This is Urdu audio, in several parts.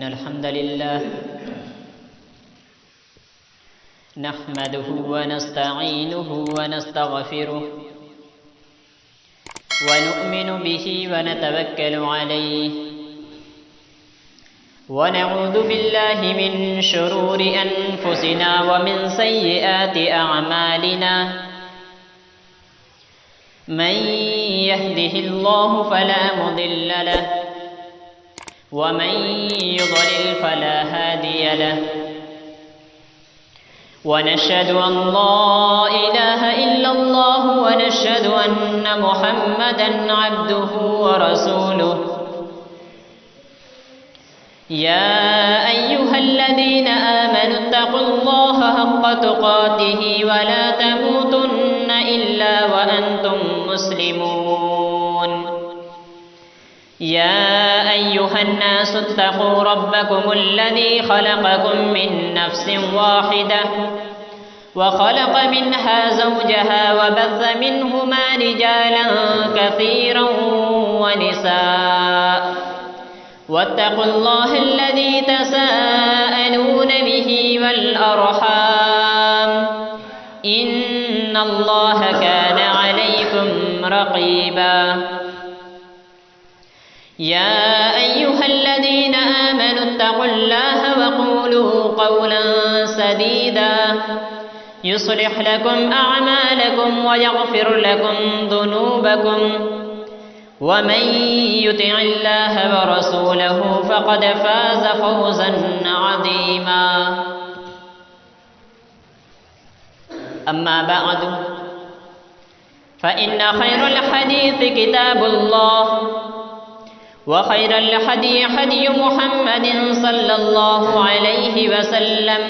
إن الحمد لله نحمده ونستعينه ونستغفره ونؤمن به ونتوكل عليه ونعوذ بالله من شرور أنفسنا ومن سيئات أعمالنا من يهده الله فلا مضل له ومن يضلل فلا هادي له ونشهد أن لا إله إلا الله ونشهد أن محمدا عبده ورسوله يا أيها الذين آمنوا اتقوا الله حق تقاته ولا تموتن إلا وأنتم مسلمون يا أيها الناس اتقوا ربكم الذي خلقكم من نفس واحدة وخلق منها زوجها وبث منهما رجالا كثيرا ونساء واتقوا الله الذي تساءلون به والأرحام إن الله كان عليكم رقيبا يا أيها الذين آمنوا اتقوا الله وقولوا قولا سديدا يصلح لكم أعمالكم ويغفر لكم ذنوبكم ومن يطع الله ورسوله فقد فاز فوزا عظيما أما بعد فإن خير الحديث كتاب الله وخير الهدي هدي محمد صلى الله عليه وسلم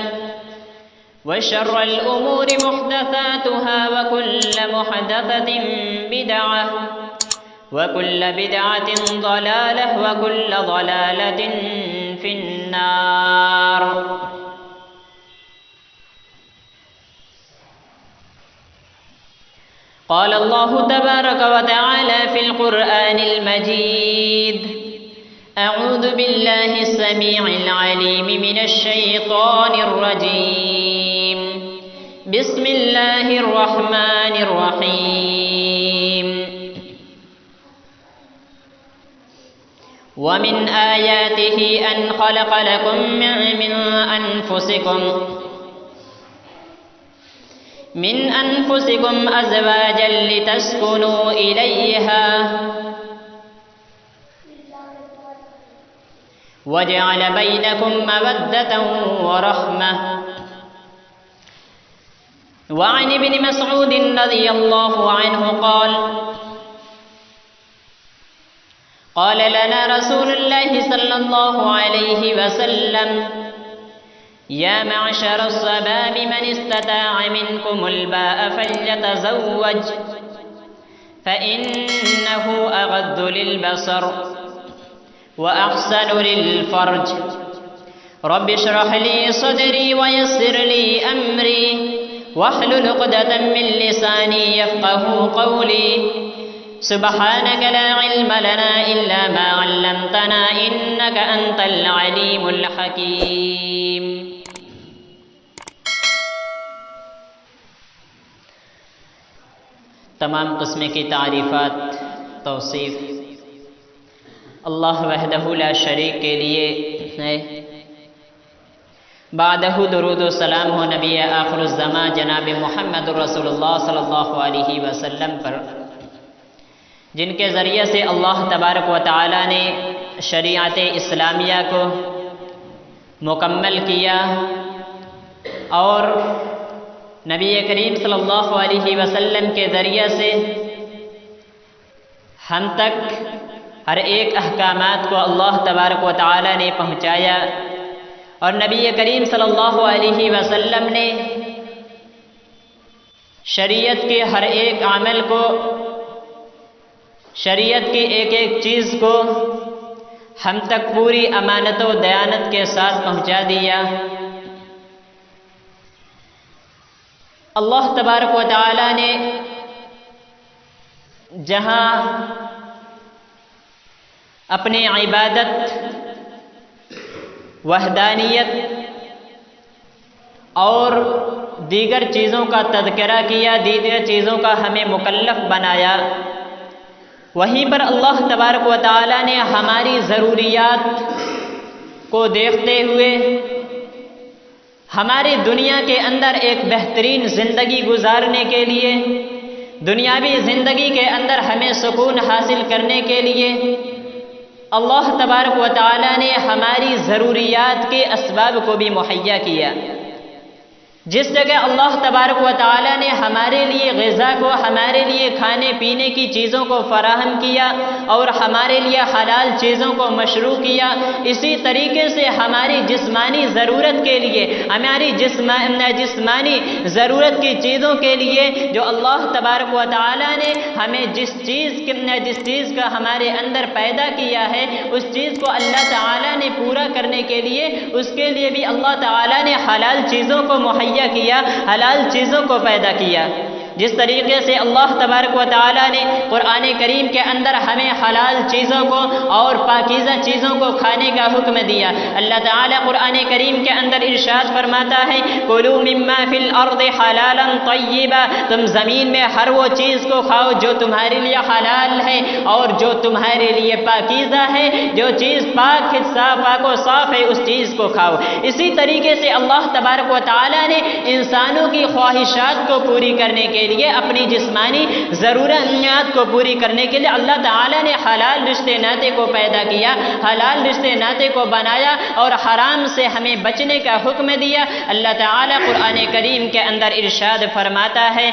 وشر الأمور محدثاتها وكل محدثة بدعة وكل بدعة ضلالة وكل ضلالة في النار قال الله تبارك وتعالى في القرآن المجيد أعوذ بالله السميع العليم من الشيطان الرجيم بسم الله الرحمن الرحيم ومن آياته أن خلق لكم من أنفسكم أزواجا لتسكنوا إليها وجعل بينكم مودة ورحمة وعن ابن مسعود رضي الله عنه قال لنا رسول الله صلى الله عليه وسلم يا معشر الشباب من استطاع منكم الباء فليتزوج فإنه أغض للبصر وأحسن للفرج رب اشرح لي صدري ويسر لي أمري واحلل عقدة من لساني يفقه قولي سبحانك لا علم لنا إلا ما علمتنا إنك أنت العليم الحكيم تمام قسم کی تعریفات توصیف اللہ وحدہ لا شریک کے لیے ہے، بعدہ درود و سلام ہو نبی آخر الزمان جناب محمد رسول اللہ صلی اللہ علیہ وسلم پر، جن کے ذریعے سے اللہ تبارک و تعالی نے شریعت اسلامیہ کو مکمل کیا اور نبی کریم صلی اللہ علیہ وسلم کے ذریعے سے ہم تک ہر ایک احکامات کو اللہ تبارک و تعالی نے پہنچایا، اور نبی کریم صلی اللہ علیہ وسلم نے شریعت کے ہر ایک عمل کو، شریعت کی ایک ایک چیز کو ہم تک پوری امانت و دیانت کے ساتھ پہنچا دیا۔ اللہ تبارک و تعالی نے جہاں اپنی عبادت وحدانیت اور دیگر چیزوں کا تذکرہ کیا، دیگر چیزوں کا ہمیں مکلف بنایا، وہیں پر اللہ تبارک و تعالیٰ نے ہماری ضروریات کو دیکھتے ہوئے ہماری دنیا کے اندر ایک بہترین زندگی گزارنے کے لیے، دنیاوی زندگی کے اندر ہمیں سکون حاصل کرنے کے لیے اللہ تبارک و تعالیٰ نے ہماری ضروریات کے اسباب کو بھی مہیا کیا۔ جس جگہ اللہ تبارک و تعالیٰ نے ہمارے لیے غذا کو، ہمارے لیے کھانے پینے کی چیزوں کو فراہم کیا اور ہمارے لیے حلال چیزوں کو مشروع کیا، اسی طریقے سے ہماری جسمانی ضرورت کے لیے، ہماری جسمانی ضرورت کی چیزوں کے لیے جو اللہ تبارک و تعالیٰ نے ہمیں جس چیز کا ہمارے اندر پیدا کیا ہے، اس چیز کو اللہ تعالیٰ نے پورا کرنے کے لیے، اس کے لیے بھی اللہ تعالیٰ نے حلال چیزوں کو مہیا کیا، حلال چیزوں کو پیدا کیا۔ جس طریقے سے اللہ تبارک و تعالیٰ نے قرآن کریم کے اندر ہمیں حلال چیزوں کو اور پاکیزہ چیزوں کو کھانے کا حکم دیا۔ اللہ تعالیٰ قرآن کریم کے اندر ارشاد فرماتا ہے کلوا مما فی الارض حلالا طیبا، تم زمین میں ہر وہ چیز کو کھاؤ جو تمہارے لیے حلال ہے اور جو تمہارے لیے پاکیزہ ہے، جو چیز پاک و صاف ہے اس چیز کو کھاؤ۔ اسی طریقے سے اللہ تبارک و تعالیٰ نے انسانوں کی خواہشات کو پوری کرنے کے لیے، اپنی جسمانی ضروریات کو پوری کرنے کے لیے اللہ تعالیٰ نے حلال رشتے ناطے کو پیدا کیا، حلال رشتے ناطے کو بنایا اور حرام سے ہمیں بچنے کا حکم دیا۔ اللہ تعالیٰ قرآن کریم کے اندر ارشاد فرماتا ہے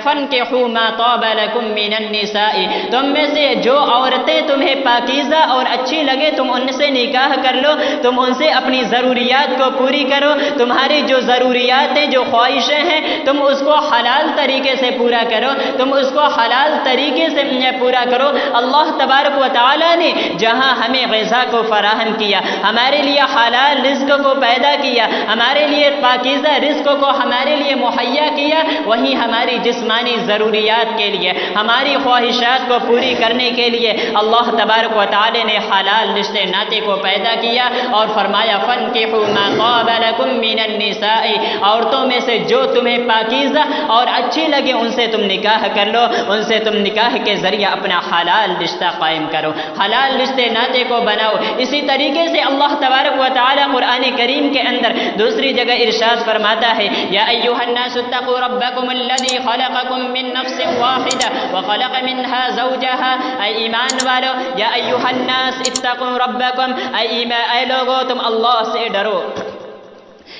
فَانكِحُوا مَا طَابَ لَكُم مِّنَ النِّسَاءِ، تم میں سے جو عورتیں تمہیں پاکیزہ اور اچھی لگے تم ان سے نکاح کر لو، تم ان سے اپنی ضروریات کو پوری کرو، تمہاری جو ضروریات ہیں، جو خواہشیں ہیں، تم اس کو حلال طریقے سے پورا کرو، تم اس کو حلال طریقے سے پورا کرو۔ اللہ تبارک و تعالیٰ نے جہاں ہمیں غذا کو فراہم کیا، ہمارے لیے حلال رزق کو پیدا کیا، ہمارے لیے پاکیزہ رزق کو ہمارے لیے مہیا کیا، وہیں ہماری جسمانی ضروریات کے لیے، ہماری خواہشات کو پوری کرنے کے لیے اللہ تبارک و تعالیٰ نے حلال رشتے ناطے کو پیدا کیا اور فرمایا فَانكِحُوا مَا طَابَ لَكُم مِّنَ النِّسَاءِ، عورتوں میں سے جو تمہیں پاکیزہ اور اچھی لگے ان سے تم نکاح کر لو، ان سے تم نکاح کے ذریعے اپنا حلال رشتہ قائم کرو، حلال رشتے ناطے کو بناؤ۔ اسی طریقے سے اللہ تبارک و تعالیٰ قرآن کریم کے اندر دوسری جگہ ارشاد فرماتا ہے یا ایھا الناس اتقوا ربکم الذی خلقکم من نفس واحدہ وخلق منها زوجها، اے ایمان والو، یا ایھا الناس اتقوا ربکم، اے لوگو تم اللہ سے ڈرو،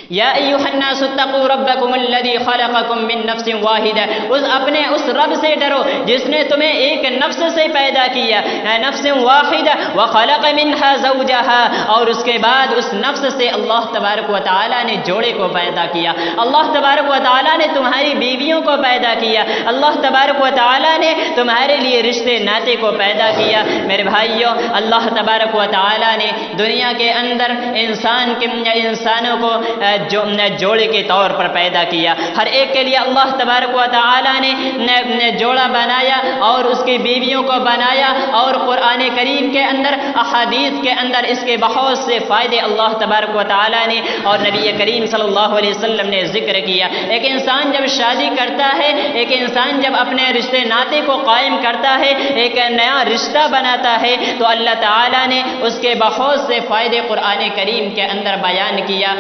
یا ایھا الناس اتقوا ربکم الذی خلقکم من نفس واحدہ، اس رب سے ڈرو جس نے تمہیں ایک نفس سے پیدا کیا، نفس واحدہ، وخلق منها زوجها، اور اس کے بعد اس نفس سے اللہ تبارک و تعالیٰ نے جوڑے کو پیدا کیا، اللہ تبارک و تعالیٰ نے تمہاری بیویوں کو پیدا کیا، اللہ تبارک و تعالیٰ نے تمہارے لیے رشتے ناطے کو پیدا کیا۔ میرے بھائیوں، اللہ تبارک و تعالیٰ نے دنیا کے اندر انسانوں کو جوڑے کے طور پر پیدا کیا، ہر ایک کے لیے اللہ تبارک و تعالیٰ نے جوڑا بنایا اور اس کی بیویوں کو بنایا، اور قرآن کریم کے اندر، احادیث کے اندر اس کے بہت سے فائدے اللہ تبارک و تعالیٰ نے اور نبی کریم صلی اللہ علیہ وسلم نے ذکر کیا۔ ایک انسان جب شادی کرتا ہے، ایک انسان جب اپنے رشتے ناطے کو قائم کرتا ہے، ایک نیا رشتہ بناتا ہے، تو اللہ تعالیٰ نے اس کے بہت سے فائدے قرآن کریم کے اندر بیان کیا۔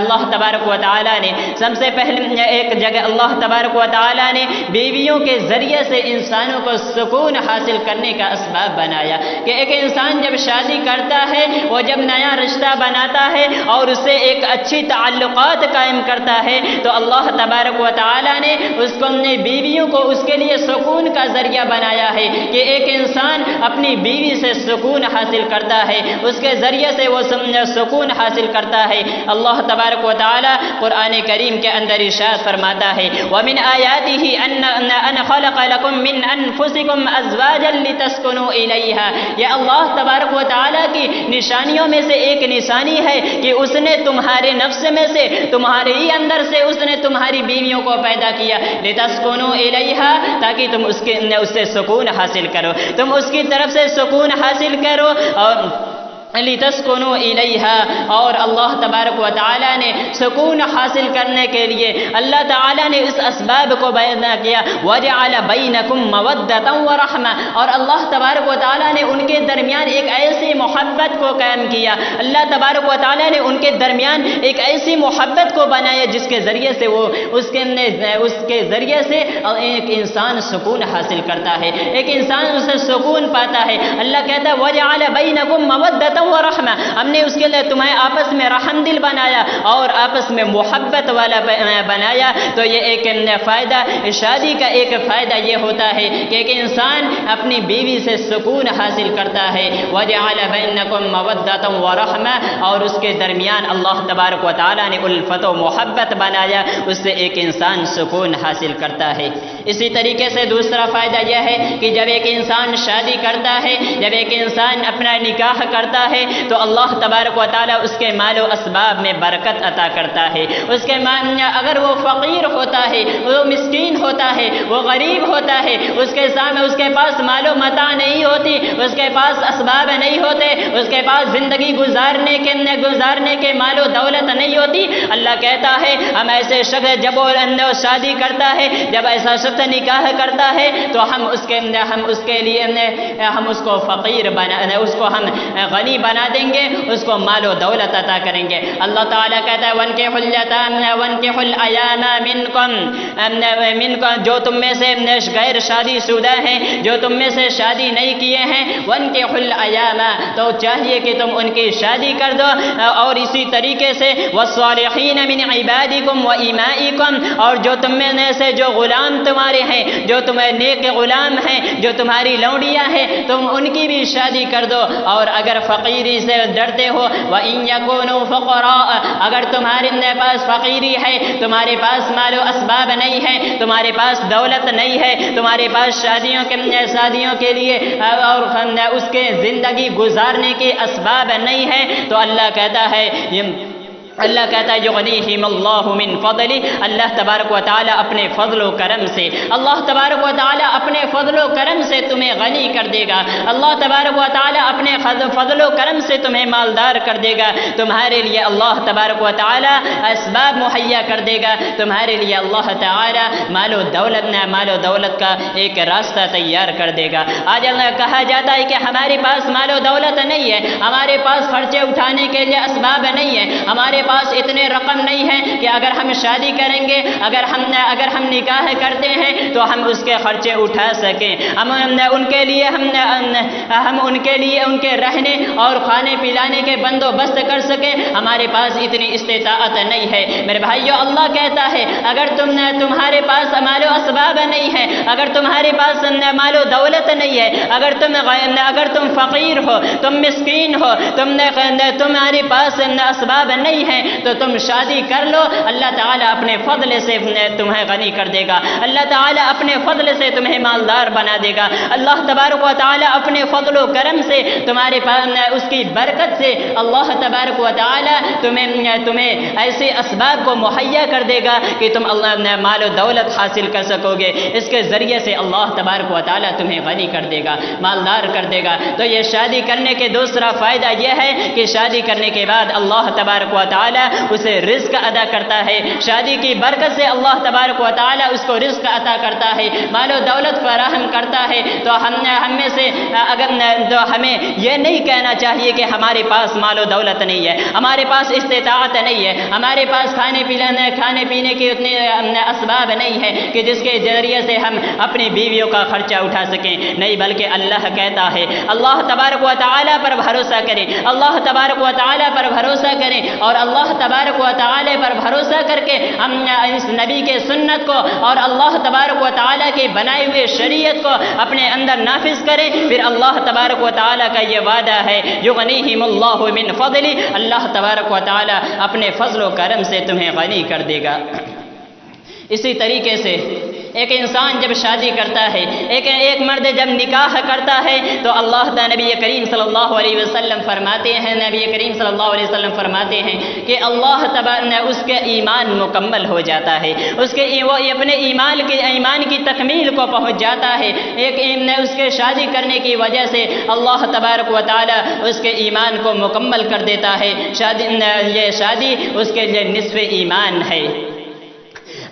اللہ تبارک و تعالیٰ نے سب سے پہلے ایک جگہ اللہ تبارک و تعالیٰ نے بیویوں کے ذریعے سے انسانوں کو سکون حاصل کرنے کا اسباب بنایا کہ ایک انسان جب شادی کرتا ہے، وہ جب نیا رشتہ بناتا ہے اور اس سے ایک اچھی تعلقات قائم کرتا ہے، تو اللہ تبارک و تعالیٰ نے اس کو اپنی بیویوں کو اس کے لیے سکون کا ذریعہ بنایا ہے کہ ایک انسان اپنی بیوی سے سکون حاصل کرتا ہے، اس کے ذریعے سے وہ سکون حاصل کرتا ہے۔ اللہ تبارک و تعالیٰ قرآن کریم کے اندر ارشاد فرماتا ہے وَمِنْ آيَاتِهِ أَنْ خَلَقَ لَكُم مِّنْ أَنفُسِكُمْ أَزْوَاجًا لِتَسْكُنُوا إِلَيْهَا، یہ اللہ تبارک و تعالیٰ کی نشانیوں میں سے ایک نشانی ہے کہ اس نے تمہارے نفس میں سے، تمہارے ہی اندر سے اس نے تمہاری بیویوں کو پیدا کیا، لِتَسْكُنُوا إِلَيْهَا، تاکہ تم اس سے سکون حاصل کرو، تم اس کی طرف سے سکون حاصل کرو، اور لِتَسْكُنُوا إِلَيْهَا، اور اللہ تبارک و تعالیٰ نے سکون حاصل کرنے کے لیے اللہ تعالیٰ نے اس اسباب کو بیان کیا، وَجَعَلَ بَيْنَكُمْ مَوَدَّةً وَرَحْمَةً، اور اللہ تبارک و تعالیٰ نے ان کے درمیان ایک ایسی محبت کو قائم کیا، اللہ تبارک و تعالیٰ نے ان کے درمیان ایک ایسی محبت کو بنایا جس کے ذریعے سے وہ اس کے ذریعے سے ایک انسان سکون حاصل کرتا ہے، ایک انسان اسے سکون پاتا ہے۔ اللہ کہتا ہے وَجَعَلَ بَيْنَكُمْ مَوَدَّةً ورحمہ، ہم نے اس کے لیے تمہیں آپس میں رحم دل بنایا اور آپس میں محبت والا بنایا۔ تو یہ ایک فائدہ، شادی کا ایک فائدہ یہ ہوتا ہے کہ ایک انسان اپنی بیوی سے سکون حاصل کرتا ہے، وَجَعَلَ بَيْنَكُمْ مَوَدَّةً وَرَحْمَةً، اور اس کے درمیان اللہ تبارک و تعالیٰ نے الفت و محبت بنایا، اس سے ایک انسان سکون حاصل کرتا ہے۔ اسی طریقے سے دوسرا فائدہ یہ ہے کہ جب ایک انسان شادی کرتا ہے، جب ایک انسان اپنا نکاح کرتا ہے تو اللہ تبارک و تعالیٰ اس کے مال و اسباب میں برکت عطا کرتا ہے۔ اس کے اگر وہ فقیر ہوتا ہے، وہ مسکین ہوتا ہے، وہ غریب ہوتا ہے، اس کے پاس مال و متاع نہیں ہوتی، اس کے پاس اسباب نہیں ہوتے، اس کے پاس زندگی گزارنے کے مال و دولت نہیں ہوتی، اللہ کہتا ہے ہم ایسے شخص جب وہ شادی کرتا ہے، جب ایسا شخص نکاح کرتا ہے تو ہم اس کے لیے ہم اس کو فقیر اس کو ہم غنی بنا دیں گے، اس کو مال و دولت عطا کریں گے۔ اللہ تعالیٰ کہتا ہے وَانكِحُوا الْأَيَامَ مِنكُمْ، جو تم میں سے غیر شادی شدہ ہیں، جو تم میں سے شادی نہیں کیے ہیں، وَانكِحُوا الْأَيَامَ، تو چاہیے کہ تم ان کی شادی کر دو۔ اور اسی طریقے سے وَالصَّالِحِينَ مِنْ عِبَادِكُمْ وَإِمَائِكُمْ، اور جو تم میں سے جو غلام تمہارے ہیں، جو تمہیں نیک غلام ہیں، جو تمہاری لونڈیاں ہیں، تم ان کی بھی شادی کر دو۔ اور اگر فقیری سے ڈرتے ہو وَإِن يَكُونُوا فُقَرَاءَ، اگر تمہارے پاس فقیری ہے، تمہارے پاس مال و اسباب نہیں ہے، تمہارے پاس دولت نہیں ہے، تمہارے پاس شادیوں کے لیے اور اس کے زندگی گزارنے کے اسباب نہیں ہے، تو اللہ کہتا ہے یغنیہم اللہ من فضلہ، اللہ تبارک و تعالیٰ اپنے فضل و کرم سے، اللہ تبارک و تعالیٰ اپنے فضل و کرم سے تمہیں غنی کر دے گا، اللہ تبارک و تعالیٰ اپنے فضل و کرم سے تمہیں مالدار کر دے گا، تمہارے لیے اللہ تبارک و تعالیٰ اسباب مہیا کر دے گا، تمہارے لیے اللہ تعالیٰ مال و دولت کا ایک راستہ تیار کر دے گا۔ آج کہا جاتا ہے کہ ہمارے پاس مال و دولت نہیں ہے، ہمارے پاس خرچے اٹھانے کے لیے اسباب نہیں ہے، ہمارے پاس اتنے رقم نہیں ہے کہ اگر ہم شادی کریں گے، اگر ہم نکاح کرتے ہیں تو ہم اس کے خرچے اٹھا سکیں، ہم ان کے لیے ان کے رہنے اور کھانے پلانے کے بندوبست کر سکیں، ہمارے پاس اتنی استطاعت نہیں ہے۔ میرے بھائیو، اللہ کہتا ہے اگر تمہارے پاس مال و اسباب نہیں ہے، اگر تمہارے پاس مال و دولت نہیں ہے، اگر تم فقیر ہو، تم مسکین ہو، تمہارے پاس اسباب نہیں ہے، تو تم شادی کر لو، اللہ تعالیٰ اپنے فضل سے تمہیں غنی کر دے گا، اللہ تعالیٰ اپنے فضل سے تمہیں مالدار بنا دے گا، اللہ تبارک و تعالیٰ اپنے فضل و کرم سے تمہارے پاس اس کی برکت سے اللہ تبارک و تعالیٰ تمہیں ایسے اسباب کو مہیا کر دے گا کہ تم مال و دولت حاصل کر سکو گے، اس کے ذریعے سے اللہ تبارک و تعالیٰ تمہیں غنی کر دے گا، مالدار کر دے گا۔ تو یہ شادی کرنے کے دوسرا فائدہ یہ ہے کہ شادی کرنے کے بعد اللہ تبارک و تعالیٰ اسے رزق ادا کرتا ہے، شادی کی برکت سے اللہ تبارک و تعالیٰ اس کو رزق عطا کرتا ہے، مال و دولت فراہم کرتا ہے۔ تو ہمیں یہ نہیں کہنا چاہیے کہ ہمارے پاس مال و دولت نہیں ہے، ہمارے پاس استطاعت نہیں ہے، ہمارے پاس کھانے پینے کے اتنے اسباب نہیں ہے کہ جس کے ذریعے سے ہم اپنی بیویوں کا خرچہ اٹھا سکیں، نہیں، بلکہ اللہ کہتا ہے اللہ تبارک و تعالیٰ پر بھروسہ کریں، اللہ تبارک و تعالیٰ پر بھروسہ کریں، اور اللہ تبارک و تعالیٰ پر بھروسہ کر کے ہم اس نبی کے سنت کو اور اللہ تبارک و تعالیٰ کے بنائے ہوئے شریعت کو اپنے اندر نافذ کریں، پھر اللہ تبارک و تعالیٰ کا یہ وعدہ ہے یغنیہم اللہ من فضلہ، اللہ تبارک و تعالیٰ اپنے فضل و کرم سے تمہیں غنی کر دے گا۔ اسی طریقے سے ایک انسان جب شادی کرتا ہے، ایک مرد جب نکاح کرتا ہے تو اللہ تعالی نبی کریم صلی اللہ علیہ وسلم فرماتے ہیں، نبی کریم صلی اللہ علیہ وسلم فرماتے ہیں کہ اللہ تبارک اس کے ایمان مکمل ہو جاتا ہے، وہ اپنے ایمان کی تکمیل کو پہنچ جاتا ہے۔ اس کے شادی کرنے کی وجہ سے اللہ تبارک و تعالی اس کے ایمان کو مکمل کر دیتا ہے۔ یہ شادی اس کے لیے نصف ایمان ہے۔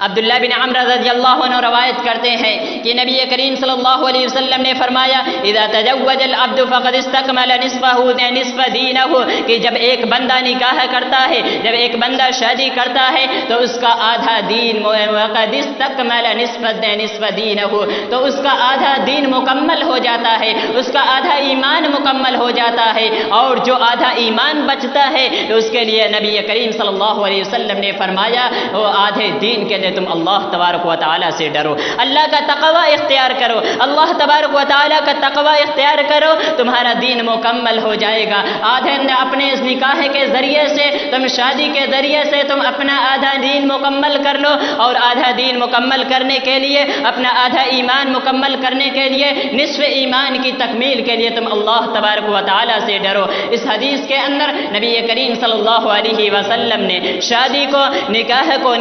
عبداللہ بن عمرو رضی اللہ عنہ روایت کرتے ہیں کہ نبی کریم صلی اللہ علیہ وسلم نے فرمایا اذا تزوج العبد فقد استكمل نصف دینہ، کہ جب ایک بندہ نکاح کرتا ہے، جب ایک بندہ شادی کرتا ہے تو اس کا آدھا دین، وقد استكمل نصف دینہ، تو اس کا آدھا دین مکمل ہو جاتا ہے، اس کا آدھا ایمان مکمل ہو جاتا ہے، اور جو آدھا ایمان بچتا ہے تو اس کے لیے نبی کریم صلی اللہ علیہ وسلم نے فرمایا وہ آدھے دین کے لیے تم اللہ تبارک و تعالیٰ سے ڈرو، اللہ کا تقوی اختیار کرو، اللہ تبارک و تعالیٰ کا تقوی اختیار کرو، تمہارا دین مکمل ہو جائے گا۔ آدھے اپنے اس نکاح کے ذریعے سے، تم شادی کے ذریعے سے تم اپنا آدھا دین مکمل کر لو، اور آدھا دین مکمل کرنے کے لیے، اپنا آدھا ایمان مکمل کرنے کے لیے، نصف ایمان کی تکمیل کے لیے تم اللہ تبارک و تعالیٰ سے ڈرو۔ اس حدیث کے اندر نبی کریم صلی اللہ علیہ وسلم نے شادی کو، نکاح کو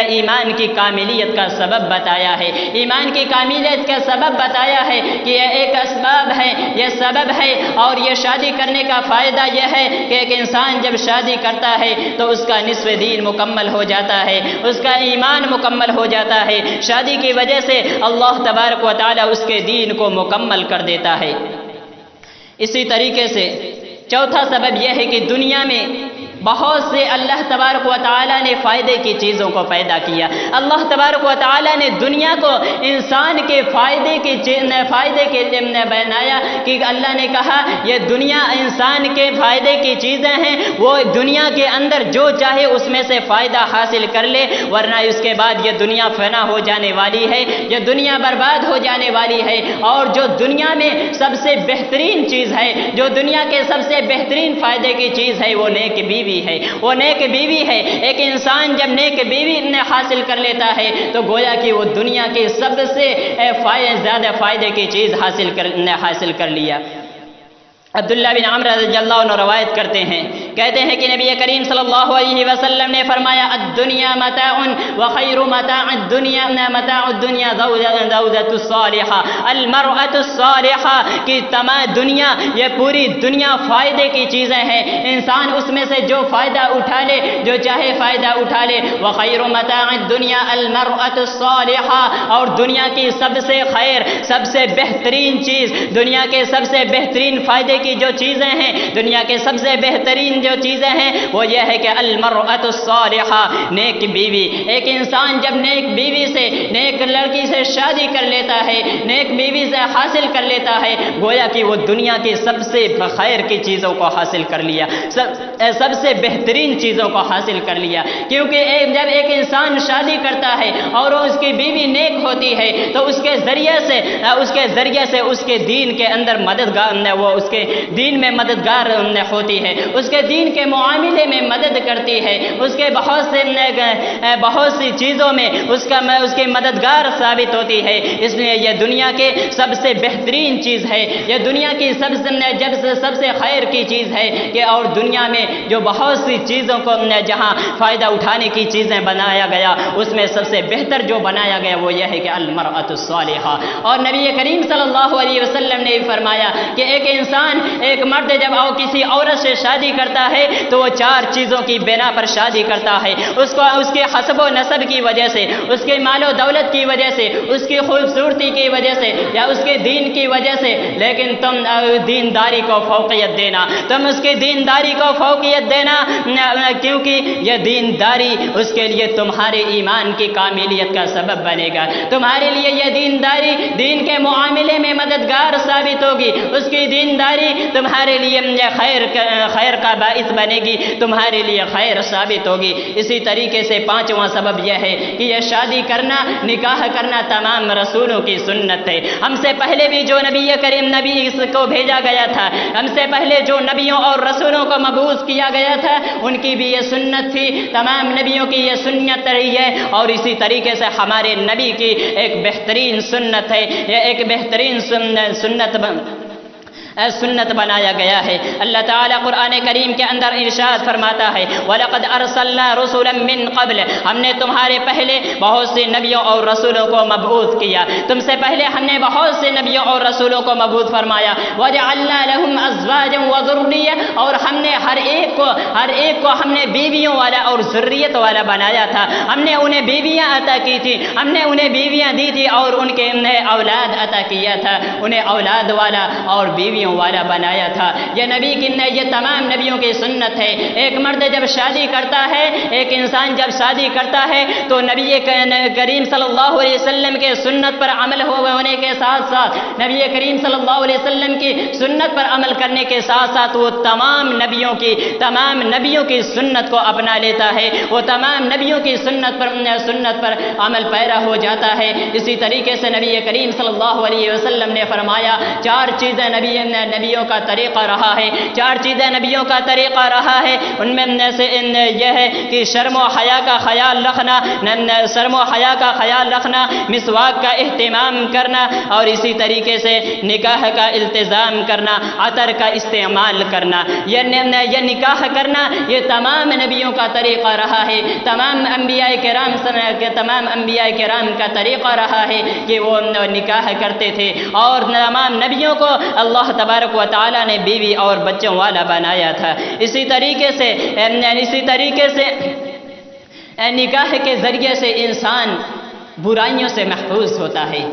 ایمان کی کاملیت کا سبب بتایا ہے، ایمان کی کاملیت کا سبب بتایا ہے کہ یہ ایک اسباب ہے، یہ سبب ہے، اور یہ شادی کرنے کا فائدہ یہ ہے کہ ایک انسان جب شادی کرتا ہے تو اس کا نصف دین مکمل ہو جاتا ہے، اس کا ایمان مکمل ہو جاتا ہے، شادی کی وجہ سے اللہ تبارک و تعالی اس کے دین کو مکمل کر دیتا ہے۔ اسی طریقے سے چوتھا سبب یہ ہے کہ دنیا میں بہت سے اللہ تبارک و تعالیٰ نے فائدے کی چیزوں کو پیدا کیا۔ اللہ تبارک و تعالیٰ نے دنیا کو انسان کے فائدے کے لیے بنایا، کہ اللہ نے کہا یہ دنیا انسان کے فائدے کی چیزیں ہیں، وہ دنیا کے اندر جو چاہے اس میں سے فائدہ حاصل کر لے، ورنہ اس کے بعد یہ دنیا فنا ہو جانے والی ہے، یہ دنیا برباد ہو جانے والی ہے۔ اور جو دنیا میں سب سے بہترین چیز ہے، جو دنیا کے سب سے بہترین فائدے کی چیز ہے، وہ نیک بیوی ہے، وہ نیک بیوی ہے۔ ایک انسان جب نیک بیوی حاصل کر لیتا ہے تو گویا کہ وہ دنیا کے سب سے زیادہ فائدے کی چیز حاصل کر لیا۔ عبداللہ بن عمرو رضی اللہ عنہ روایت کرتے ہیں، کہتے ہیں کہ نبی کریم صلی اللہ علیہ وسلم نے فرمایا الدنیا متاع وخیر متاع الدنیا زوجۃ الصالحہ المرأۃ الصالحہ، کہ تمام دنیا، یہ پوری دنیا فائدے کی چیزیں ہیں، انسان اس میں سے جو فائدہ اٹھا لے، جو چاہے فائدہ اٹھا لے۔ وخیر متاع الدنیا المرأۃ الصالحہ، اور دنیا کی سب سے خیر، سب سے بہترین چیز، دنیا کے سب سے بہترین فائدے کی جو چیزیں ہیں، دنیا کے سب سے بہترین جو چیزیں ہیں وہ یہ ہے کہ المرأۃ الصالحہ، نیک بیوی۔ ایک انسان جب نیک بیوی سے، نیک لڑکی سے شادی کر لیتا ہے، نیک بیوی سے حاصل کر لیتا ہے، گویا کہ وہ دنیا کی سب سے خیر کی چیزوں کو حاصل کر لیا، سب سے بہترین چیزوں کو حاصل کر لیا۔ کیونکہ جب ایک انسان شادی کرتا ہے اور اس کی بیوی نیک ہوتی ہے تو اس کے ذریعے سے اس کے دین کے اندر مددگار، وہ اس کے دین میں مددگار ہوتی ہے، اس کے دین کے معاملے میں مدد کرتی ہے، اس کے بہت سی چیزوں میں اس کی مددگار ثابت ہوتی ہے۔ اس لیے یہ دنیا کے سب سے بہترین چیز ہے، یہ دنیا کی سب سے خیر کی چیز ہے کہ اور دنیا میں جو بہت سی چیزوں کو جہاں فائدہ اٹھانے کی چیزیں بنایا گیا، اس میں سب سے بہتر جو بنایا گیا وہ یہ ہے کہ المرأۃ الصالحہ۔ اور نبی کریم صلی اللہ علیہ وسلم نے فرمایا کہ ایک انسان، ایک مرد جب کسی عورت سے شادی کرتا ہے تو وہ 4 چیزوں کی بنا پر شادی کرتا ہے، اس کے حسب و نسب کی وجہ سے، اس کے مال و دولت کی وجہ سے، اس کی خوبصورتی کی وجہ سے، یا اس کے دین کی وجہ سے، لیکن تم دینداری کو فوقیت دینا، تم اس کی دینداری کو فوقیت دینا، کیونکہ یہ دینداری اس کے لیے تمہارے ایمان کی کاملیت کا سبب بنے گا، تمہارے لیے یہ دینداری دین کے معاملے میں مددگار ثابت ہوگی، اس کی دینداری تمہارے لیے خیر کا باعث بنے گی، تمہارے لیے خیر ثابت ہوگی۔ اسی طریقے سے پانچواں سبب یہ ہے کہ یہ شادی کرنا، نکاح کرنا تمام رسولوں کی سنت ہے۔ ہم سے پہلے بھی جو نبی کریم نبی کو بھیجا گیا تھا، ہم سے پہلے جو نبیوں اور رسولوں کو مبعوث کیا گیا تھا، ان کی بھی یہ سنت تھی، تمام نبیوں کی یہ سنت رہی ہے، اور اسی طریقے سے ہمارے نبی کی ایک بہترین سنت ہے، یہ ایک بہترین سنت بنایا گیا ہے۔ اللہ تعالیٰ قرآن کریم کے اندر ارشاد فرماتا ہے وَلَقَدْ أَرْسَلْنَا رُسُلًا مِّن قَبْلِ، ہم نے تمہارے پہلے بہت سے نبیوں اور رسولوں کو مبعوث کیا، تم سے پہلے ہم نے بہت سے نبیوں اور رسولوں کو مبعوث فرمایا۔ وَجَعَلْنَا لَهُمْ أَزْوَاجًا وَذُرِّيَّةً، اور ہم نے ہر ایک کو ہم نے بیویوں والا اور ذریت والا بنایا تھا، ہم نے انہیں بیویاں عطا کی تھی، ہم نے انہیں بیویاں دی تھی اور ان کے اولاد عطا کیا تھا، انہیں اولاد والا اور بیویوں والا بنایا تھا۔ یہ تمام نبیوں کی سنت ہے۔ ایک مرد جب شادی کرتا ہے، ایک انسان جب شادی کرتا ہے تو نبی کریم صلی اللہ علیہ وسلم کے سنت پر عمل ہونے کے ساتھ ساتھ، نبی کریم صلی اللہ علیہ وسلم کی سنت پر عمل کرنے کے ساتھ ساتھ وہ تمام نبیوں کی سنت کو اپنا لیتا ہے، وہ تمام نبیوں کی سنت پر عمل پیرا ہو جاتا ہے۔ اسی طریقے سے نبی کریم صلی اللہ علیہ وسلم نے فرمایا چار چیزیں نبیوں کا طریقہ رہا ہے، چار چیزیں نبیوں کا طریقہ رہا ہے، ان میں سے یہ ہے کہ شرم و حیا کا خیال رکھنا، مسواک کا اہتمام کرنا، اور اسی طریقے سے نکاح کا التزام کرنا، عطر کا استعمال کرنا۔ یہ نکاح کرنا یہ تمام نبیوں کا طریقہ رہا ہے، تمام انبیاء کرام کا طریقہ رہا ہے کہ وہ نکاح کرتے تھے، اور تمام نبیوں کو اللہ تبارک و تعالیٰ نے بیوی اور بچوں والا بنایا تھا۔ اسی طریقے سے نکاح کے ذریعے سے انسان برائیوں سے محفوظ ہوتا ہے۔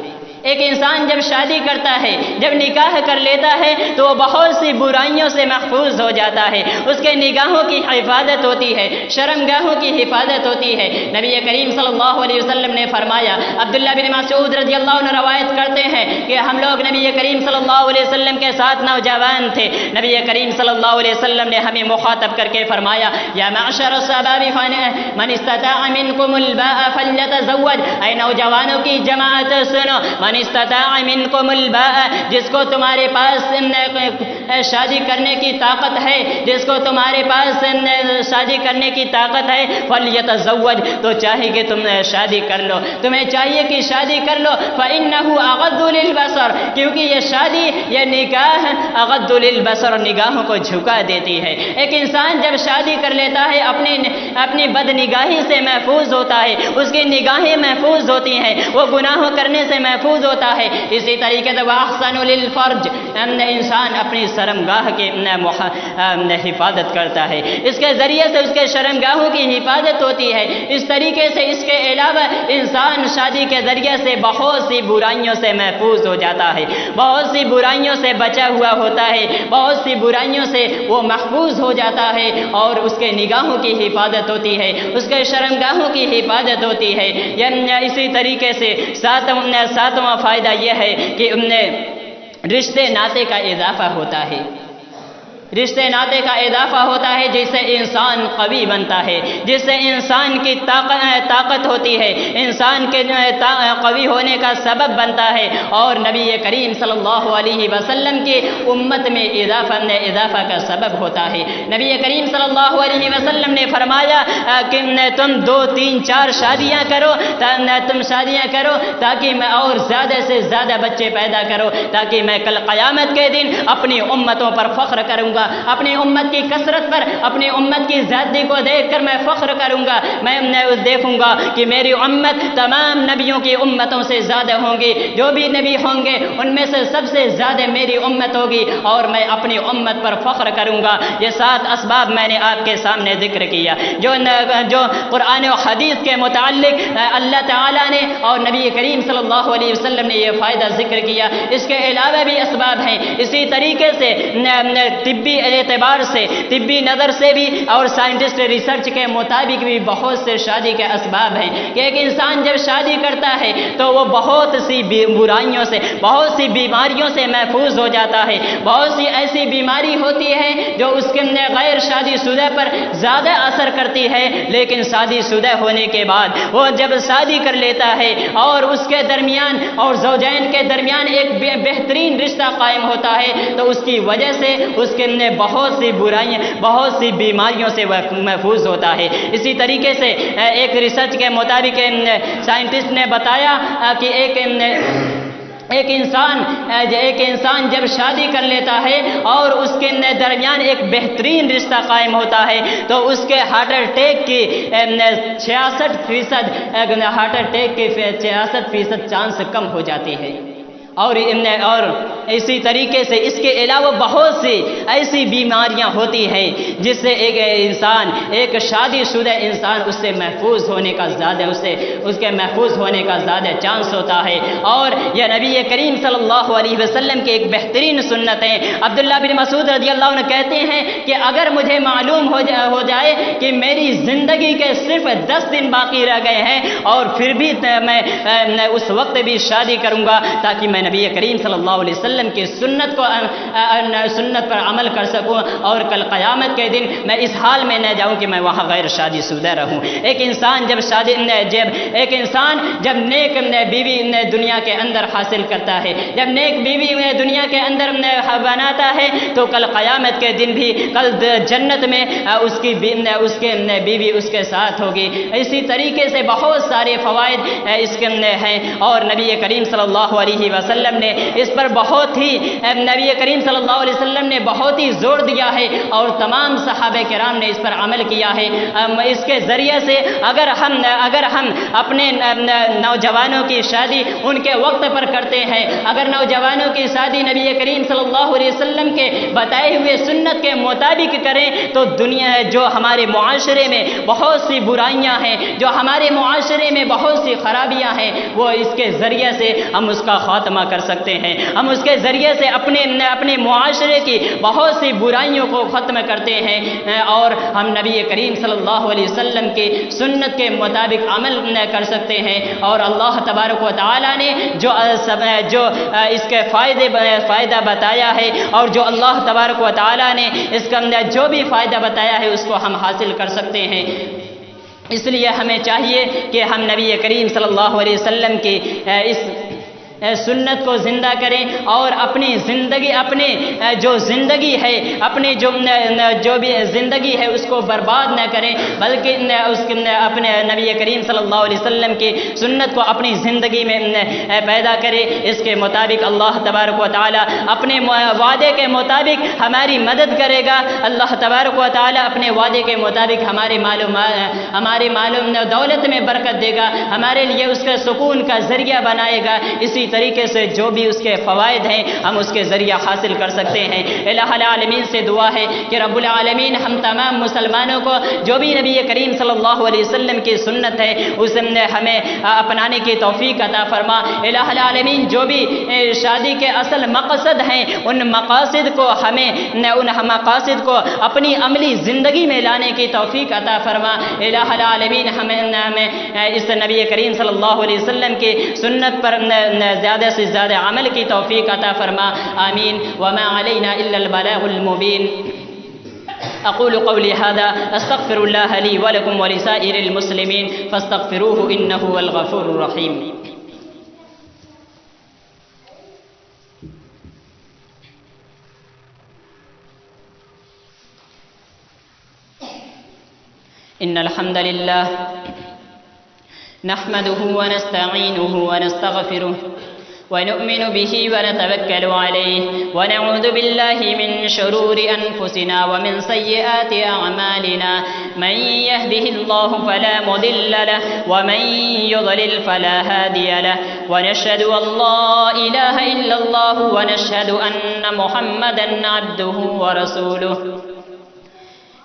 ایک انسان جب شادی کرتا ہے، جب نکاح کر لیتا ہے تو وہ بہت سی برائیوں سے محفوظ ہو جاتا ہے، اس کے نگاہوں کی حفاظت ہوتی ہے، شرمگاہوں کی حفاظت ہوتی ہے۔ نبی کریم صلی اللہ علیہ وسلم نے فرمایا، عبداللہ بن مسعود رضی اللہ عنہ روایت کرتے ہیں کہ ہم لوگ نبی کریم صلی اللہ علیہ وسلم کے ساتھ نوجوان تھے، نبی کریم صلی اللہ علیہ وسلم نے ہمیں مخاطب کر کے فرمایا یا معشر الشباب من استطاع منکم الباء فلیتزوج، اے نوجوانوں کی جماعت سنو، من استطاع منکم الباء، جس کو تمہارے پاس شادی کرنے کی طاقت ہے، جس کو تمہارے پاس شادی کرنے کی طاقت ہے، فلیتزوج، تو چاہیے کہ تم شادی کر لو، تمہیں چاہیے کہ شادی کر لو، فإنہ اغض للبصر، کیونکہ یہ شادی، یہ نکاح اغض للبصر، نگاہوں کو جھکا دیتی ہے۔ ایک انسان جب شادی کر لیتا ہے اپنی بدنگاہی سے محفوظ ہوتا ہے، اس کی نگاہیں محفوظ ہوتی ہیں، وہ گناہوں کرنے سے محفوظ ہوتا ہے۔ اسی طریقے سے وَأَحْسَنُ لِلْفَرْجِ، انسان اپنی شرمگاہ کی حفاظت کرتا ہے، اس کے ذریعے سے اس کے شرمگاہوں کی حفاظت ہوتی ہے۔ اس طریقے سے اس کے علاوہ انسان شادی کے ذریعے سے بہت سی برائیوں سے محفوظ ہو جاتا ہے، بہت سی برائیوں سے بچا ہوا ہوتا ہے، بہت سی برائیوں سے وہ محفوظ ہو جاتا ہے، اور اس کے نگاہوں کی حفاظت ہوتی ہے، اس کے شرمگاہوں کی حفاظت ہوتی ہے۔ اسی طریقے سے ساتواں فائدہ یہ ہے کہ ان میں رشتے ناطے کا اضافہ ہوتا ہے، رشتے ناطے کا اضافہ ہوتا ہے، جس سے انسان قوی بنتا ہے، جس سے انسان کی طاقت ہوتی ہے، انسان کے قوی ہونے کا سبب بنتا ہے، اور نبی کریم صلی اللہ علیہ وسلم کی امت میں اضافہ کا سبب ہوتا ہے۔ نبی کریم صلی اللہ علیہ وسلم نے فرمایا کہ تم 2 3 4 شادیاں کرو، تاکہ میں اور زیادہ سے زیادہ بچے پیدا کروں، تاکہ میں کل قیامت کے دن اپنی امتوں پر فخر کروں گا، اپنی امت کی کثرت پر، اپنی امت کی زیادتی کو دیکھ کر میں فخر کروں گا، میں دیکھوں گا کہ میری امت تمام نبیوں کی امتوں سے زیادہ ہوں گی، جو بھی نبی ہوں گے ان میں سے سب سے زیادہ میری امت ہوگی، اور میں اپنی امت پر فخر کروں گا۔ یہ 7 اسباب میں نے آپ کے سامنے ذکر کیا، جو قرآن و حدیث کے متعلق اللہ تعالیٰ نے اور نبی کریم صلی اللہ علیہ وسلم نے یہ فائدہ ذکر کیا۔ اس کے علاوہ بھی اسباب ہیں، اسی طریقے سے طبی طبی اعتبار سے، طبی نظر سے بھی اور سائنٹسٹ ریسرچ کے مطابق بھی بہت سے شادی کے اسباب ہیں کہ ایک انسان جب شادی کرتا ہے تو وہ بہت سی برائیوں سے، بہت سی بیماریوں سے محفوظ ہو جاتا ہے۔ بہت سی ایسی بیماری ہوتی ہے جو اس کے غیر شادی شدہ پر زیادہ اثر کرتی ہے، لیکن شادی شدہ ہونے کے بعد وہ جب شادی کر لیتا ہے اور اس کے درمیان اور زوجین کے درمیان ایک بہترین رشتہ قائم ہوتا ہے تو اس کی وجہ سے اس کے بہت سی برائیاں، بہت سی بیماریوں سے محفوظ ہوتا ہے۔ اسی طریقے سے ایک ریسرچ کے مطابق سائنٹسٹ نے بتایا کہ ایک انسان جب شادی کر لیتا ہے اور اس کے درمیان ایک بہترین رشتہ قائم ہوتا ہے تو اس کے ہارٹ اٹیک کی 66% چانس کم ہو جاتی ہے۔ اور اسی طریقے سے اس کے علاوہ بہت سی ایسی بیماریاں ہوتی ہیں جس سے ایک شادی شدہ انسان اس سے محفوظ ہونے کا زیادہ چانس ہوتا ہے۔ اور یہ نبی کریم صلی اللہ علیہ وسلم کی ایک بہترین سنت ہے۔ عبداللہ بن مسعود رضی اللہ عنہ کہتے ہیں کہ اگر مجھے معلوم ہو جائے کہ میری زندگی کے صرف 10 دن باقی رہ گئے ہیں اور پھر بھی میں اس وقت بھی شادی کروں گا تاکہ میں نبی کریم صلی اللہ علیہ وسلم کی سنت پر عمل کر سکوں اور کل قیامت کے دن میں اس حال میں نہ جاؤں کہ میں وہاں غیر شادی شدہ رہوں۔ ایک انسان جب نیک بیوی دنیا کے اندر حاصل کرتا ہے، جب نیک بیوی دنیا کے اندر بناتا ہے تو کل قیامت کے دن بھی، کل جنت میں اس کی بیوی اس کے ساتھ ہوگی۔ اسی طریقے سے بہت سارے فوائد اس کے ہیں اور نبی کریم صلی اللہ علیہ وسلم نے اس پر بہت ہی زور دیا ہے اور تمام صحابہ کرام نے اس پر عمل کیا ہے۔ اس کے ذریعے سے اگر ہم اپنے نوجوانوں کی شادی ان کے وقت پر کرتے ہیں، اگر نوجوانوں کی شادی نبی کریم صلی اللہ علیہ وسلم کے بتائے ہوئے سنت کے مطابق کریں تو جو ہمارے معاشرے میں بہت سی برائیاں ہیں، جو ہمارے معاشرے میں بہت سی خرابیاں ہیں، وہ اس کے ذریعے سے ہم اس کا خاتمہ کر سکتے ہیں۔ ہم اس کے ذریعے سے اپنے معاشرے کی بہت سی برائیوں کو ختم کرتے ہیں اور ہم نبی کریم صلی اللہ علیہ وسلم کی سنت کے مطابق عمل کر سکتے ہیں۔ اور اللہ تبارک و تعالی نے جو اس کے فائدہ بتایا ہے اور جو اللہ تبارک و تعالی نے اس کا جو بھی فائدہ بتایا ہے اس کو ہم حاصل کر سکتے ہیں۔ اس لیے ہمیں چاہیے کہ ہم نبی کریم صلی اللہ علیہ وسلم کی اس سنت کو زندہ کریں اور اپنی زندگی جو بھی زندگی ہے اس کو برباد نہ کریں، بلکہ اپنے نبی کریم صلی اللہ علیہ وسلم کی سنت کو اپنی زندگی میں پیدا کریں۔ اس کے مطابق اللہ تبارک و تعالی اپنے وعدے کے مطابق ہماری مدد کرے گا۔ اللہ تبارک و تعالی اپنے وعدے کے مطابق ہمارے معلوم دولت میں برکت دے گا، ہمارے لیے اس کا سکون کا ذریعہ بنائے گا۔ اسی طریقے سے جو بھی اس کے فوائد ہیں ہم اس کے ذریعہ حاصل کر سکتے ہیں۔ الہ العالمین سے دعا ہے کہ رب العالمین ہم تمام مسلمانوں کو جو بھی نبی کریم صلی اللہ علیہ وسلم کی سنت ہے اسے ہمیں اپنانے کی توفیق عطا فرما۔ الہ العالمین جو بھی شادی کے اصل مقصد ہیں ان مقاصد کو اپنی عملی زندگی میں لانے کی توفیق عطا فرما۔ الہ العالمین ہمیں اس نبی کریم صلی اللہ علیہ وسلم کی سنت پر زیادہ سے زیادہ عمل کی توفیق عطا فرما، آمین۔ وما علینا الا البلاغ المبین۔ اقول قولی هذا استغفر الله لي ولكم ولسائر المسلمين فاستغفروه انه هو الغفور الرحيم۔ ان الحمد لله نحمده ونستعينه ونستغفره ونؤمن به ونتوكل عليه ونعوذ بالله من شرور أنفسنا ومن سيئات أعمالنا من يهده الله فلا مضل له ومن يضلل فلا هادي له ونشهد أن لا إله إلا الله ونشهد أن محمدا عبده ورسوله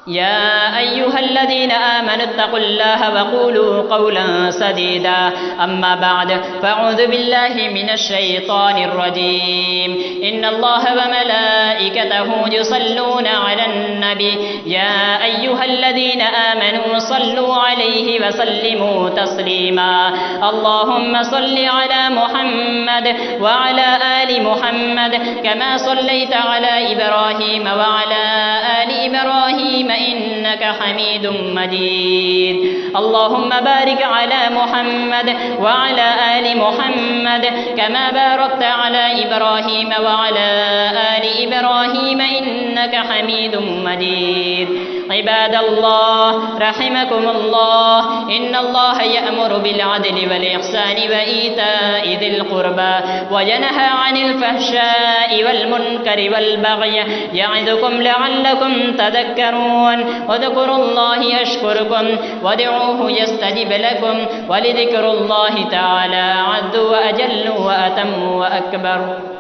يا أيها الذين آمنوا اتقوا الله وقولوا قولا سديدا أما بعد فأعوذ بالله من الشيطان الرجيم إن الله وملائكته يصلون على النبي يا أيها الذين آمنوا صلوا عليه وسلموا تسليما اللهم صل على محمد وعلى آل محمد كما صليت على إبراهيم وعلى آل إبراهيم إنك حميد مجيد اللهم بارك على محمد وعلى آل محمد كما باركت على إبراهيم وعلى آل إبراهيم إنك حميد مجيد عباد الله رحمكم الله إن الله يأمر بالعدل والإحسان وإيتاء ذي القربى وينهى عن الفحشاء والمنكر والبغي يعظكم لعلكم تذكرون واذكروا الله يشكركم وادعوه يستجب لكم ولذكر الله تعالى عز وأجل وأتم وأكبر